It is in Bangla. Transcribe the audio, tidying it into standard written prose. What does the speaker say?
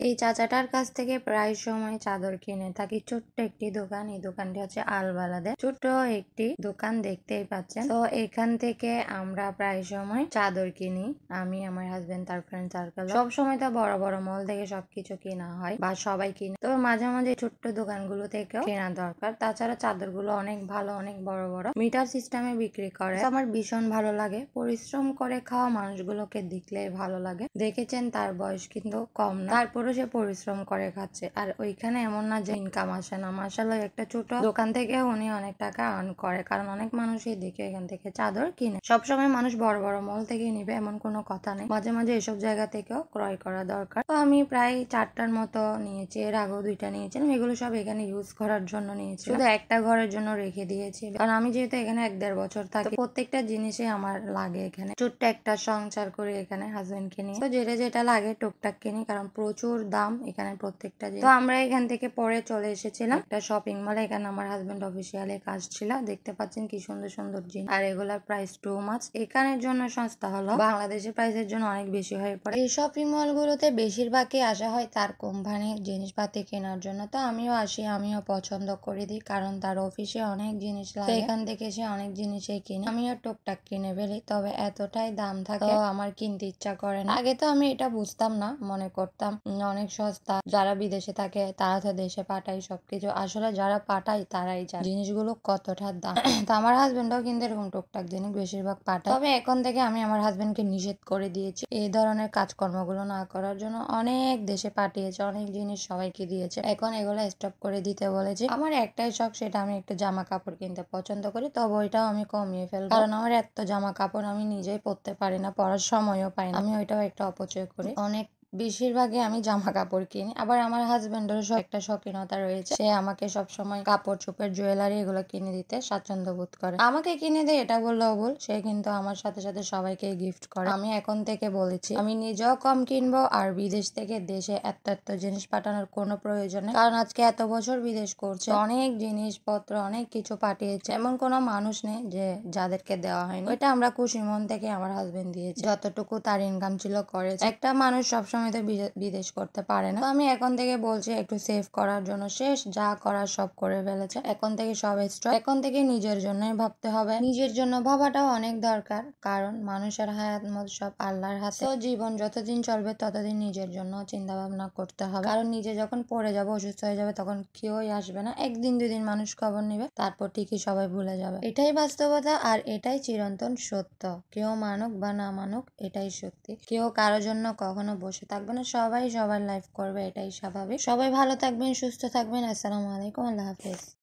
এই চাচাটার কাছ থেকে প্রায় সময় চাদর কিনে থাকি। ছোট্ট একটি দোকান, এই দোকানটি হচ্ছে আলবালাদে ছোট্ট একটি দোকান, দেখতেই পাচ্ছেন। তো এখান থেকে আমরা প্রায় সময় চাদর কিনি, আমি, আমার হাজবেন্ড, তার ফ্রেন্ড সার্কেল। সব সময় তো বড় বড় মল থেকে সবকিছু কেনা হয় বা সবাই কিনে, তো মাঝে মাঝে ছোট্ট দোকানগুলো থেকেও কেনা দরকার। তাছাড়া চাদর গুলো অনেক ভালো, অনেক বড় বড় মিটার সিস্টেমে বিক্রি করে। আমার ভীষণ ভালো লাগে। পরিশ্রম করে খাওয়া মানুষগুলোকে দেখলে ভালো লাগে। দেখেছেন তার বয়স কিন্তু কম না, তারপরে সে পরিশ্রম করে খাচ্ছে। আর ওইখানে এমন না যে ইনকাম আসে না, মাশাআল্লাহ একটা ছোট দোকান থেকে উনি অনেক টাকা আর্ন করে, কারণ অনেক মানুষই দেখে এখান থেকে চাদর কিনে। সবসময় মানুষ বড় বড় মল থেকে নিবে এমন কোনো কথা নেই, মাঝে মাঝে এসব জায়গা থেকেও ক্রয় করা দরকার। তো আমি প্রায় 4টার মতো নিয়েছি, এর আগেও 2টা নিয়েছিলাম। এগুলো সব এখানে ইউজ করার জন্য নিয়েছি, শুধু একটা ঘরের জন্য রেখে দিয়েছি, কারণ আমি যেহেতু এখানে 1-1.5 বছর থাকি, প্রত্যেকটা জিনিসই আমার লাগে এখানে। ছোট্ট একটা সংসার করে এখানে হাজবেন্ডকে নিয়ে, তো যেটা যেটা লাগে টুকটাক কিনি, কারণ প্রচুর দাম এখানে প্রত্যেকটা জিনিস। তো আমরা এখান থেকে পরে চলে এসেছিলাম একটা শপিং মলে। এখানে আমার হাজবেন্ড অফিসিয়ালি কাজ ছিল। দেখতে পাচ্ছেন কি সুন্দর সুন্দর জিনিস, আর এগুলার প্রাইস টু মাচ। এখানের জন্য সস্তা হলো বাংলাদেশের প্রাইসের জন্য অনেক বেশি হয়ে পড়ে। এই শপিং মল গুলোতে বেশিরভাগই আসা হয় তার কোম্পানির জিনিসপাতি কেনার জন্য। তো আমিও আসি, আমিও পছন্দ করে দিই, কারণ তার অফিসে অনেক জিনিস লাগে, এখান থেকে সে অনেক জিনিসই কিনে। আমিও টুকটাক কিনে ফেলি, তবে এতটাই দাম থাকে আমার কিনতে ইচ্ছা করে না। আগে তো আমি এটা বুঝতাম না, মনে করতাম অনেক সস্তা, যারা বিদেশে থাকে তারা তো দেশে পাঠায় সবকিছু। আসলে যারা পাঠায় তারাই জানে জিনিসগুলো কতটা দাম। তো আমার হাজবেন্ডও কিন্তু এরকম টুকটাক জিনিস বেশিরভাগ পাঠায়, তবে এখন থেকে আমি আমার হাজবেন্ডকে নিষেধ করে দিয়েছি এই ধরনের কাজকর্মগুলো না করার জন্য। অনেক দেশে পাঠিয়েছে, অনেক জিনিস সবাইকে দিয়েছে, এখন এগুলো স্টপ করে দিতে বলেছি। আমার একটাই শখ, সেটা আমি একটু জামা কাপড় কিনতে পছন্দ করি, তবে ওইটাও আমি কমিয়ে ফেলবো, কারণ আমার এত জামা কাপড় আমি নিজেই পরতে পারি না, পরার সময়ও পাই না। আমি ওইটাও একটা অপচয় করি। অনেক বেশিরভাগই আমি জামা কাপড় কিনি। আবার আমার হাজবেন্ডেরও একটা শৌখিনতা রয়েছে, সে আমাকে সবসময় কাপড় চোপড় জুয়েলারি এগুলো কিনে দিতে স্বাচ্ছন্দ্য বোধ করে। আমাকে কিনে দেয় এটা বললেও ভুল, সে কিন্তু আমার সাথে সাথে সবাইকে গিফট করে। আমি এখন থেকে বলেছি আমি নিজেও কম কিনবো, আর বিদেশ থেকে দেশে এত এত জিনিস পাঠানোর কোনো প্রয়োজন নেই, কারণ আজকে এত বছর বিদেশ করছে, অনেক জিনিসপত্র অনেক কিছু পাঠিয়েছে, এমন কোনো মানুষ নেই যে যাদেরকে দেওয়া হয়নি। ওইটা আমরা খুশি মন থেকে আমার হাজবেন্ড দিয়েছে, যতটুকু তার ইনকাম ছিল করেছে। একটা মানুষ সবসময় তো বিদেশ করতে পারে না। তো আমি এখন থেকে বলছি একটু সেভ করার জন্য, শেষ যা করার সব করে ফেলেছে, এখন থেকে সব স্টপ। এখন থেকে নিজের জন্যই ভাবতে হবে। নিজের জন্য ভাবাটাও অনেক দরকার, কারণ মানুষের হায়াত মত সব আল্লাহর হাতে। তো জীবন যতদিন চলবে ততদিন নিজের জন্য চিন্তা ভাবনা করতে হবে, কারণ নিজে যখন পড়ে যাবে, অসুস্থ হয়ে যাবে, তখন কেউই আসবে না। 1 দিন 2 দিন মানুষ খবর নিবে, তারপর ঠিকই সবাই ভুলে যাবে। এটাই বাস্তবতা, আর এটাই চিরন্তন সত্য। কেউ মানুক বা না মানুক, এটাই সত্যি। কেউ কারোর জন্য কখনো বসে থাকবে না, সবাই সবার লাইফ করবে, এটাই স্বাভাবিক। সবাই ভালো থাকবেন, সুস্থ থাকবেন। আসসালামু আলাইকুম, আল্লাহ হাফেজ।